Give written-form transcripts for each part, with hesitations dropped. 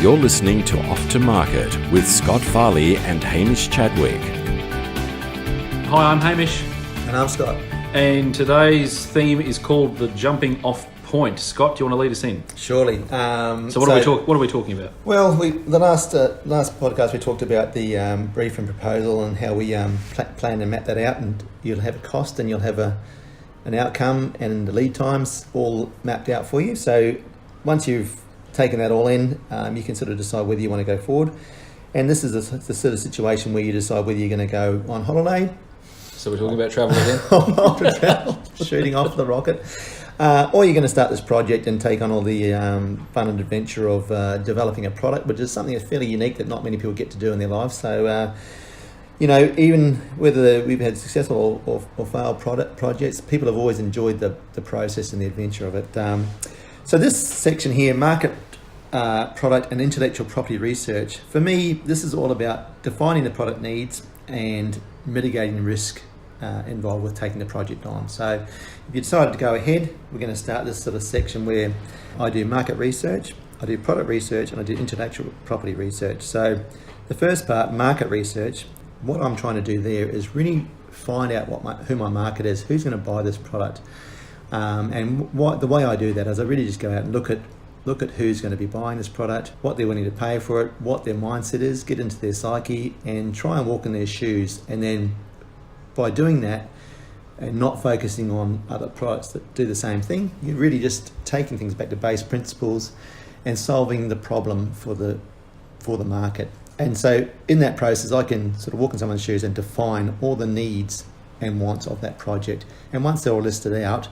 You're listening to Off to Market with Scott Farley and Hamish Chadwick. Hi, I'm Hamish. And I'm Scott. And today's theme is called the jumping off point. Scott, do you want to lead us in? Surely. So what are we talking about? Well, the last podcast we talked about the brief and proposal and how we plan to map that out, and you'll have a cost and you'll have an outcome and the lead times all mapped out for you. So once you've taken that all in, you can sort of decide whether you want to go forward. And this is the sort of situation where you decide whether you're going to go on holiday. So we're talking about travel again? Shooting off the rocket. Or you're going to start this project and take on all the fun and adventure of developing a product, which is something that's fairly unique that not many people get to do in their lives. So, even whether we've had successful or failed projects, people have always enjoyed the process and the adventure of it. So this section here, market, product and intellectual property research, for me, this is all about defining the product needs and mitigating risk involved with taking the project on. So if you decided to go ahead, we're going to start this sort of section where I do market research, I do product research, and I do intellectual property research. So the first part, market research, what I'm trying to do there is really find out who my market is, who's going to buy this product. And the way I do that is I really just go out and look at who's going to be buying this product, what they're willing to pay for it, what their mindset is, get into their psyche and try and walk in their shoes. And then by doing that and not focusing on other products that do the same thing, you're really just taking things back to base principles and solving the problem for the market. And so in that process, I can sort of walk in someone's shoes and define all the needs and wants of that project. And once they're all listed out,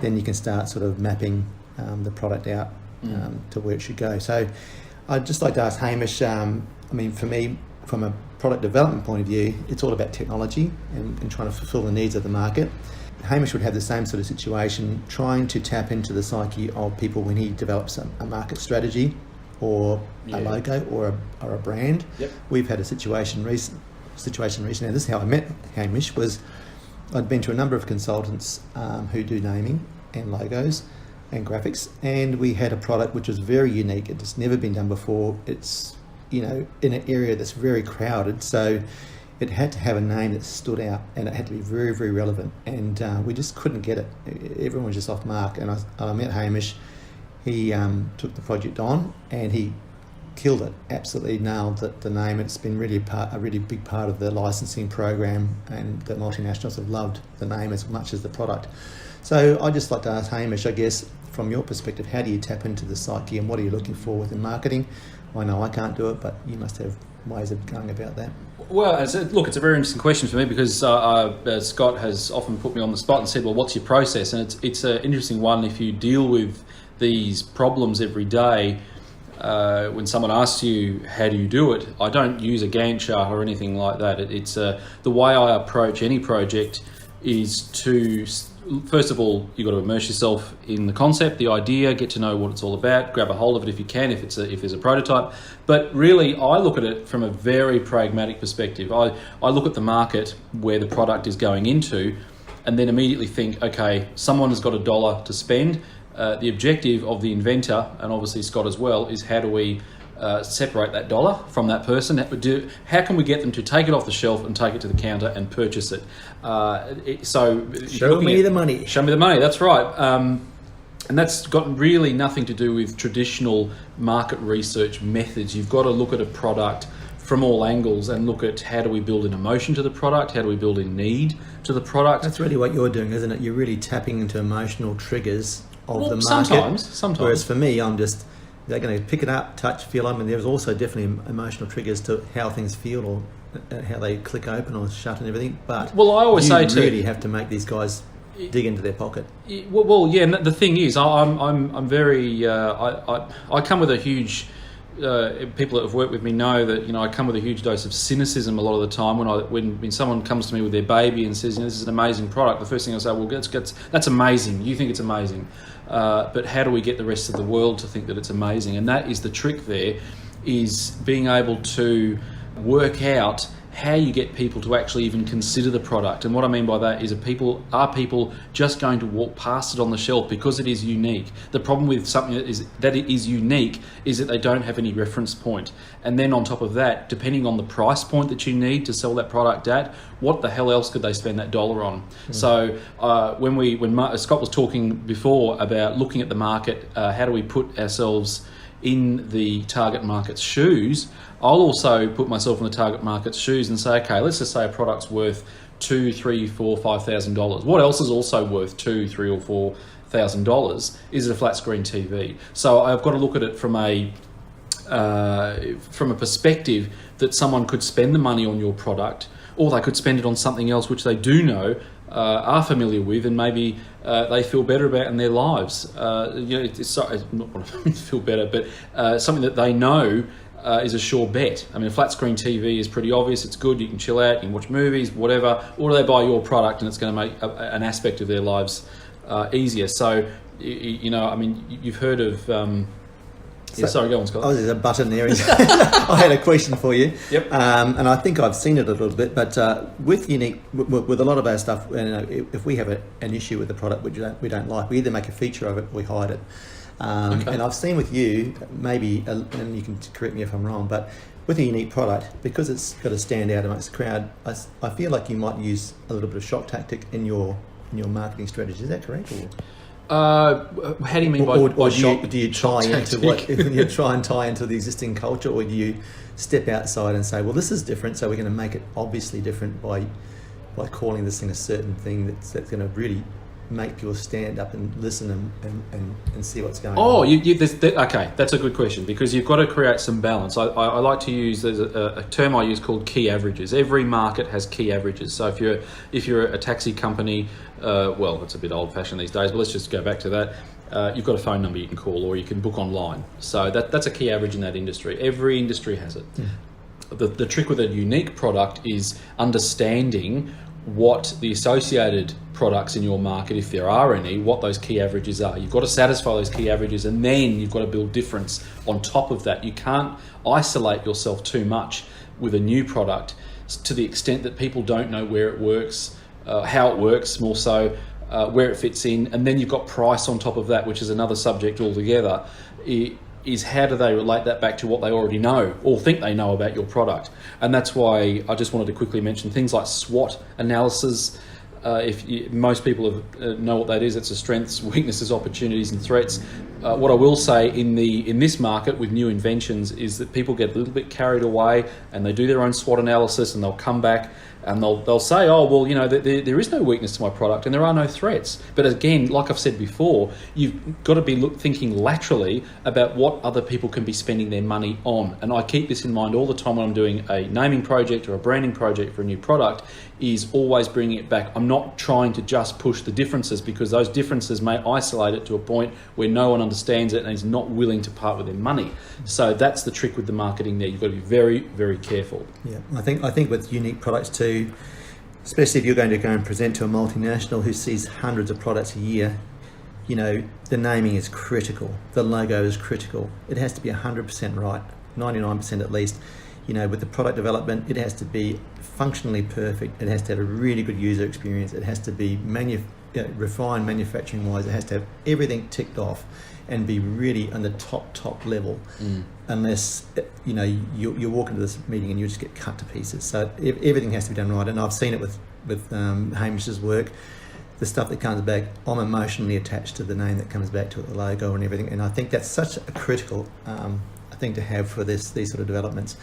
then you can start sort of mapping the product out to where it should go. So I'd just like to ask Hamish, for me, from a product development point of view, it's all about technology and trying to fulfill the needs of the market. Hamish would have the same sort of situation, trying to tap into the psyche of people when he develops a market strategy or a logo or a brand. Yep. We've had a situation recently. This is how I met Hamish. I'd been to a number of consultants who do naming and logos and graphics, and we had a product which was very unique. It's never been done before. It's in an area that's very crowded, so it had to have a name that stood out, and it had to be very, very relevant. And we just couldn't get it. Everyone was just off mark. And I met Hamish. He took the project on, and he killed it. Absolutely nailed the name. It's been really a really big part of the licensing program, and the multinationals have loved the name as much as the product. So I'd just like to ask Hamish, I guess, from your perspective, how do you tap into the psyche and what are you looking for within marketing? I know I can't do it, but you must have ways of going about that. Well, it's a very interesting question for me because Scott has often put me on the spot and said, well, what's your process? And it's an interesting one if you deal with these problems every day. When someone asks you, how do you do it? I don't use a Gantt chart or anything like that. It's the way I approach any project is to, first of all, you've got to immerse yourself in the concept, the idea, get to know what it's all about, grab a hold of it if you can, if there's a prototype. But really, I look at it from a very pragmatic perspective. I look at the market where the product is going into and then immediately think, okay, someone has got $1 to spend. The objective of the inventor, and obviously Scott as well, is how do we separate that dollar from that person? How can we get them to take it off the shelf and take it to the counter and purchase it? Show me the money. Show me the money, that's right. And that's got really nothing to do with traditional market research methods. You've got to look at a product from all angles and look at how do we build an emotion to the product, how do we build a need to the product. That's really what you're doing, isn't it? You're really tapping into emotional triggers of the market. Sometimes. Whereas for me, they're going to pick it up, touch, feel them, and there's also definitely emotional triggers to how things feel or how they click open or shut and everything. But I always say you really have to make these guys dig into their pocket. Well, yeah. And the thing is, I'm very. I come with a huge. People that have worked with me know that I come with a huge dose of cynicism a lot of the time. When someone comes to me with their baby and says, this is an amazing product, the first thing I say, well, that's amazing. You think it's amazing, but how do we get the rest of the world to think that it's amazing? And that is the trick. There is being able to work out how you get people to actually even consider the product. And what I mean by that is, are people just going to walk past it on the shelf because it is unique? The problem with something that it is unique is that they don't have any reference point. And then on top of that, depending on the price point that you need to sell that product at, what the hell else could they spend that dollar on? So when Scott was talking before about looking at the market, how do we put ourselves in the target market's shoes, I'll also put myself in the target market's shoes and say, okay, let's just say a product's worth $2,000, $3,000, $4,000, $5,000. What else is also worth $2,000, $3,000 or $4,000? Is it a flat screen TV? So I've got to look at it from a perspective that someone could spend the money on your product, or they could spend it on something else which they do know, are familiar with, and maybe they feel better about in their lives. It's not feel better, but something that they know is a sure bet. I mean, a flat screen TV is pretty obvious. It's good. You can chill out. You can watch movies, whatever. Or do they buy your product and it's going to make an aspect of their lives easier? So, I mean, you've heard of. Sorry, go on, Scott. Oh, there's a button there. I had a question for you. Yep. And I think I've seen it a little bit, but with a lot of our stuff, if we have an issue with the product which we don't like, we either make a feature of it or we hide it. Okay. And I've seen with you, maybe, and you can correct me if I'm wrong, but with a unique product, because it's got to stand out amongst the crowd, I feel like you might use a little bit of shock tactic in your marketing strategy. Is that correct? Or? How do you mean by shock? Do you try into you try and tie into the existing culture, or do you step outside and say, well, this is different, so we're going to make it obviously different by calling this thing a certain thing that's going to really make people stand up and listen and see what's going on? Okay, that's a good question, because you've got to create some balance. I like to use, there's a term I use called key averages. Every market has key averages. So if you're a taxi company, well, it's a bit old-fashioned these days, but let's just go back to that. You've got a phone number you can call, or you can book online. So that's a key average in that industry. Every industry has it. The trick with a unique product is understanding what the associated products in your market, if there are any, what those key averages are. You've got to satisfy those key averages, and then you've got to build difference on top of that. You can't isolate yourself too much with a new product to the extent that people don't know where it works, how it works, more so where it fits in, and then you've got price on top of that, which is another subject altogether. Is how do they relate that back to what they already know or think they know about your product? And that's why I just wanted to quickly mention things like SWOT analysis. Most people know what that is. It's a strengths, weaknesses, opportunities, and threats. What I will say in this market with new inventions is that people get a little bit carried away and they do their own SWOT analysis, and they'll come back and they'll say, oh, well, there is no weakness to my product and there are no threats. But again, like I've said before, you've got to be thinking laterally about what other people can be spending their money on. And I keep this in mind all the time when I'm doing a naming project or a branding project for a new product, is always bringing it back. I'm not trying to just push the differences, because those differences may isolate it to a point where no one understands it and is not willing to part with their money. So that's the trick with the marketing there. You've got to be very, very careful. Yeah, I think with unique products too, especially if you're going to go and present to a multinational who sees hundreds of products a year, the naming is critical. The logo is critical. It has to be 100% right, 99% at least. With the product development, it has to be functionally perfect. It has to have a really good user experience. It has to be refined manufacturing-wise. It has to have everything ticked off and be really on the top level. Unless you walk into this meeting and you just get cut to pieces. So everything has to be done right. And I've seen it with Hamish's work. The stuff that comes back, I'm emotionally attached to the name that comes back to it, the logo and everything. And I think that's such a critical thing to have for these sort of developments.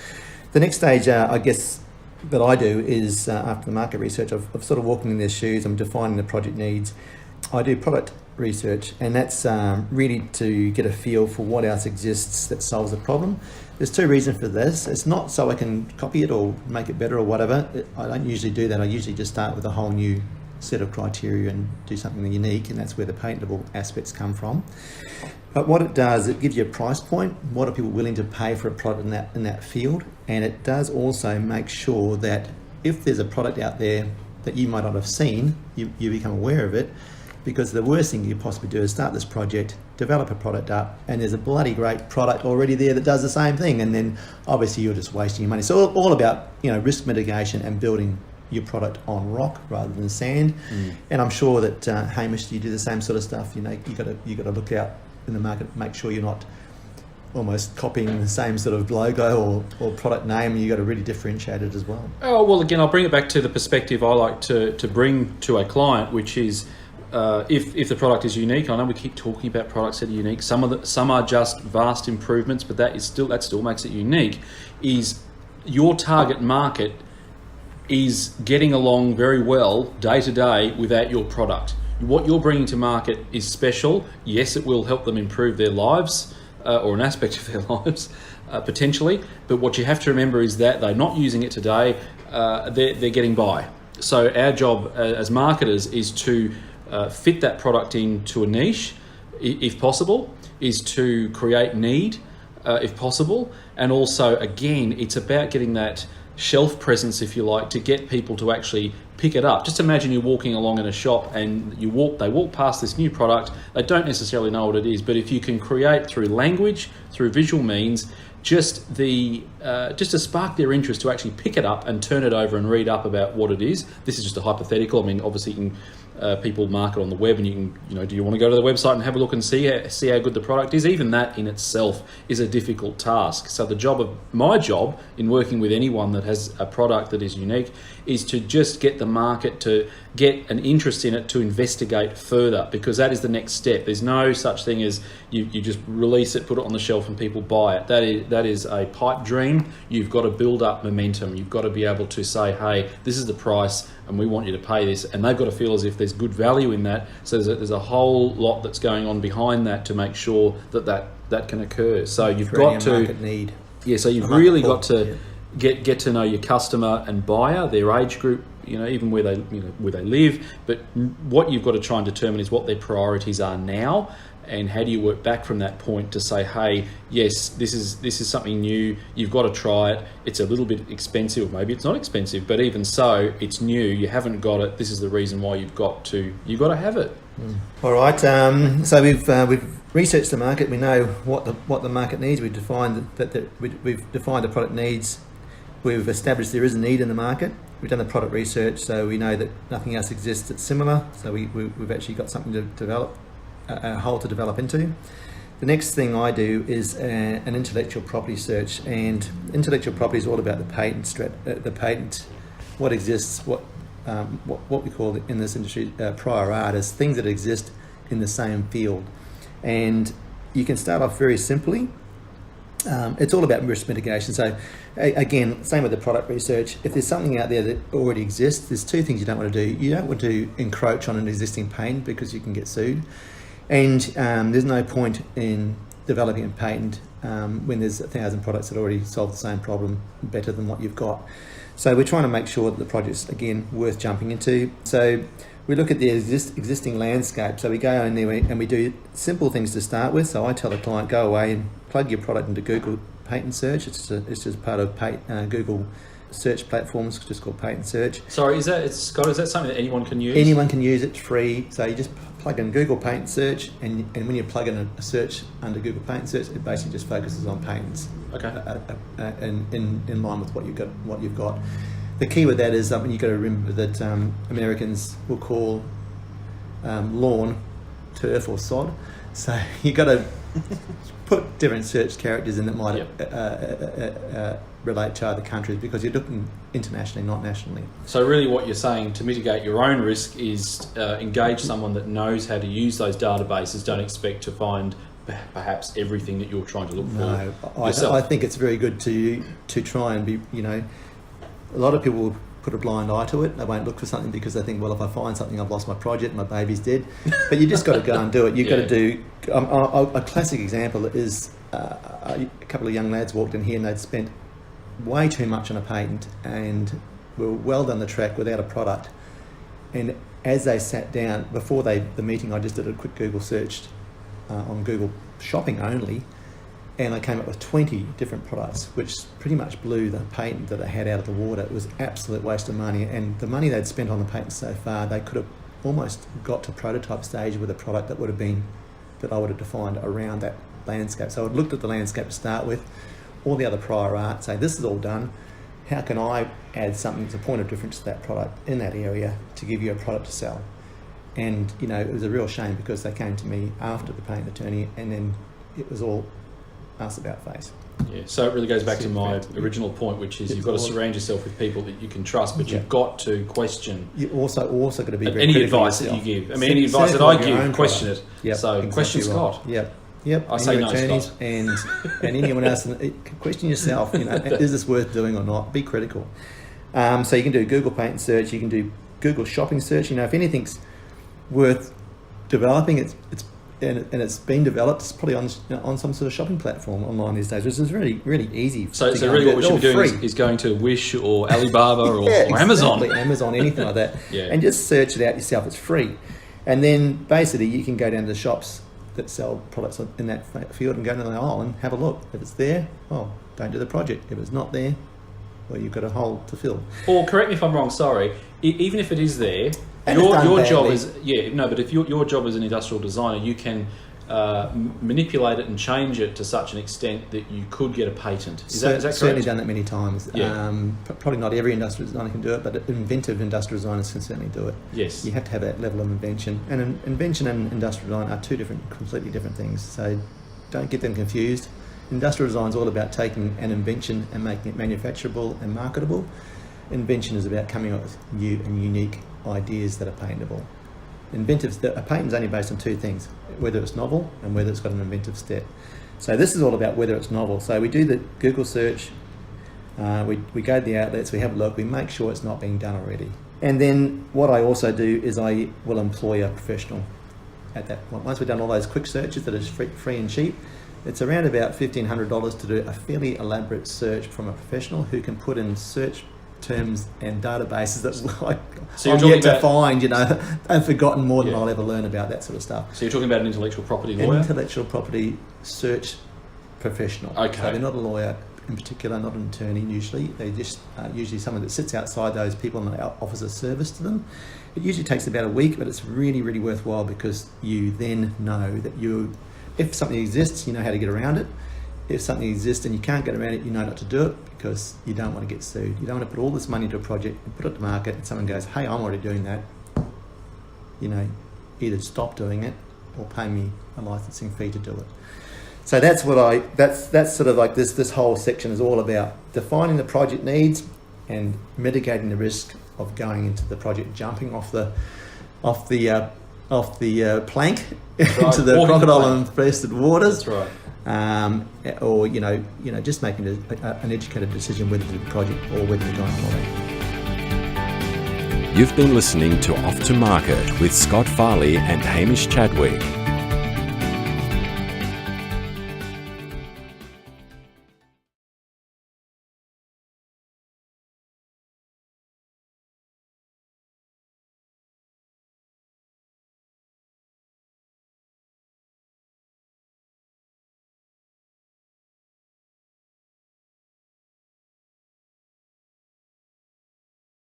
The next stage, I guess, that I do is after the market research, of sort of walking in their shoes. I'm defining the project needs. I do product research, and that's really to get a feel for what else exists that solves the problem. There's two reasons for this. It's not so I can copy it or make it better or whatever. I don't usually do that. I usually just start with a whole new set of criteria and do something unique, and that's where the patentable aspects come from. But what it does, it gives you a price point. What are people willing to pay for a product in that field? And it does also make sure that if there's a product out there that you might not have seen, you become aware of it, because the worst thing you possibly do is start this project, develop a product up, and there's a bloody great product already there that does the same thing, and then obviously you're just wasting your money. So all about risk mitigation and building your product on rock rather than sand. And I'm sure that Hamish, you do the same sort of stuff. You got to look out in the market, make sure you're not almost copying the same sort of logo or product name. You got to really differentiate it as well. Oh, well, again, I'll bring it back to the perspective I like to bring to a client, which is if the product is unique. I know we keep talking about products that are unique. Some are just vast improvements, but that still makes it unique. Is your target market is getting along very well day to day without your product. What you're bringing to market is special. Yes, it will help them improve their lives, or an aspect of their lives, potentially. But what you have to remember is that they're not using it today. They're getting by. So our job as marketers is to fit that product into a niche, if possible, is to create need, if possible. And also, again, it's about getting that shelf presence, if you like, to get people to actually pick it up. Just imagine you're walking along in a shop and they walk past this new product. They don't necessarily know what it is, but if you can create through language, through visual means, just to spark their interest to actually pick it up and turn it over and read up about what it is. This is just a hypothetical. I mean, obviously you can people market on the web, and you can, do you want to go to the website and have a look and see how good the product is? Even that in itself is a difficult task. So my job in working with anyone that has a product that is unique is to just get the market to get an interest in it, to investigate further, because that is the next step. There's no such thing as you just release it, put it on the shelf and people buy it. That is a pipe dream. You've got to build up momentum. You've got to be able to say, hey, this is the price and we want you to pay this, and they've got to feel as if there's good value in that. So there's a whole lot that's going on behind that to make sure that can occur. So you've got to market need. Yeah, so you've really got to get to know your customer and buyer, their age group, even where they live. But what you've got to try and determine is what their priorities are now, and how do you work back from that point to say, hey, yes, this is something new. You've got to try it. It's a little bit expensive, or maybe it's not expensive, but even so, it's new. You haven't got it. This is the reason why you've got to have it. All right. So we've researched the market. We know what the market needs. We've defined we've defined the product needs. We've established there is a need in the market. We've done the product research, so we know that nothing else exists that's similar. So we've actually got something to develop, a hole to develop into. The next thing I do is an intellectual property search, and intellectual property is all about the patent, what exists, what we call in this industry prior art, is things that exist in the same field. And you can start off very simply. It's all about risk mitigation. So again, same with the product research. If there's something out there that already exists, there's two things you don't want to do. You don't want to encroach on an existing patent because you can get sued. And there's no point in developing a patent when there's 1,000 products that already solve the same problem better than what you've got. So we're trying to make sure that the project's, again, worth jumping into. So we look at the existing landscape. So we go in there and we do simple things to start with. So I tell the client, go away and plug your product into Google Patent Search. It's just part of Google search platforms, just called Patent Search. Sorry, Scott, is that something that anyone can use? Anyone can use it. It's free. So you just plug in Google Patent Search, and when you plug in a search under Google Patent Search, it basically just focuses on patents. Okay. In line with what you've got. The key with that is you've got to remember that Americans will call lawn turf or sod. So you've got to put different search characters in that might relate to other countries, because you're looking internationally, not nationally. So really what you're saying to mitigate your own risk is engage someone that knows how to use those databases. Don't expect to find perhaps everything that you're trying to look for yourself. I think it's very good to try and be, a lot of people will put a blind eye to it. They won't look for something because they think, well, if I find something, I've lost my project, my baby's dead. But you just got to go and do it. You've got to do... a classic example is a couple of young lads walked in here and they'd spent way too much on a patent and were well down the track without a product. And as they sat down, before the meeting, I just did a quick Google search on Google Shopping only, and I came up with 20 different products, which pretty much blew the patent that they had out of the water. It was an absolute waste of money, and the money they'd spent on the patent so far, they could have almost got to prototype stage with a product that I would have defined around that landscape. So I'd looked at the landscape to start with, all the other prior art, say this is all done. How can I add something that's a point of difference to that product in that area to give you a product to sell? And it was a real shame because they came to me after the patent attorney, and then it was all us about face. Yeah, so it really goes back to my original point, which is you've got to surround yourself with people that you can trust, but you've got to question. You also got to be very any advice that you give. I mean, any advice that I give, question it. Yep, so exactly question Scott. Right. Yep. I say no, attorneys Scott. and anyone else. Question yourself. Is this worth doing or not? Be critical. So you can do Google patent search. You can do Google shopping search. If anything's worth developing, it's been developed, it's probably on some sort of shopping platform online these days, which is really, really easy. So really what we should be doing is going to Wish or Alibaba or Amazon. Amazon, anything like that. Yeah. And just search it out yourself. It's free. And then basically you can go down to the shops that sell products in that field and go down the aisle and have a look. If it's there, don't do the project. If it's not there, well, you've got a hole to fill. Or correct me if I'm wrong, sorry, even if it is there, your job is but if your job as an industrial designer, you can manipulate it and change it to such an extent that you could get a patent. Is that correct? Certainly done that many times. Yeah. Probably not every industrial designer can do it, but inventive industrial designers can certainly do it. Yes. You have to have that level of invention, and invention and industrial design are two completely different things. So don't get them confused. Industrial design is all about taking an invention and making it manufacturable and marketable. Invention is about coming up with new and unique ideas that are patentable. A patent is only based on two things: whether it's novel and whether it's got an inventive step. So this is all about whether it's novel. So we do the Google search, we go to the outlets, we have a look, we make sure it's not being done already. And then what I also do is I will employ a professional at that point. Once we've done all those quick searches that are free and cheap, it's around about $1,500 to do a fairly elaborate search from a professional who can put in search terms and databases that I'm yet to find. I've forgotten more than I'll ever learn about that sort of stuff. So you're talking about an intellectual property lawyer? Intellectual property search professional. Okay. So they're not a lawyer in particular, not an attorney usually. They're just usually someone that sits outside those people and offers a service to them. It usually takes about a week, but it's really, really worthwhile because you then know that if something exists, you know how to get around it. If something exists and you can't get around it, you know not to do it because you don't want to get sued. You don't want to put all this money into a project and put it to market and someone goes, hey, I'm already doing that. Either stop doing it or pay me a licensing fee to do it. So that's that's sort of like this whole section is all about defining the project needs and mitigating the risk of going into the project, jumping off the plank into the crocodile-infested waters. That's right. Or just making an educated decision whether to do the project or whether to go on holiday. You've been listening to Off to Market with Scott Farley and Hamish Chadwick.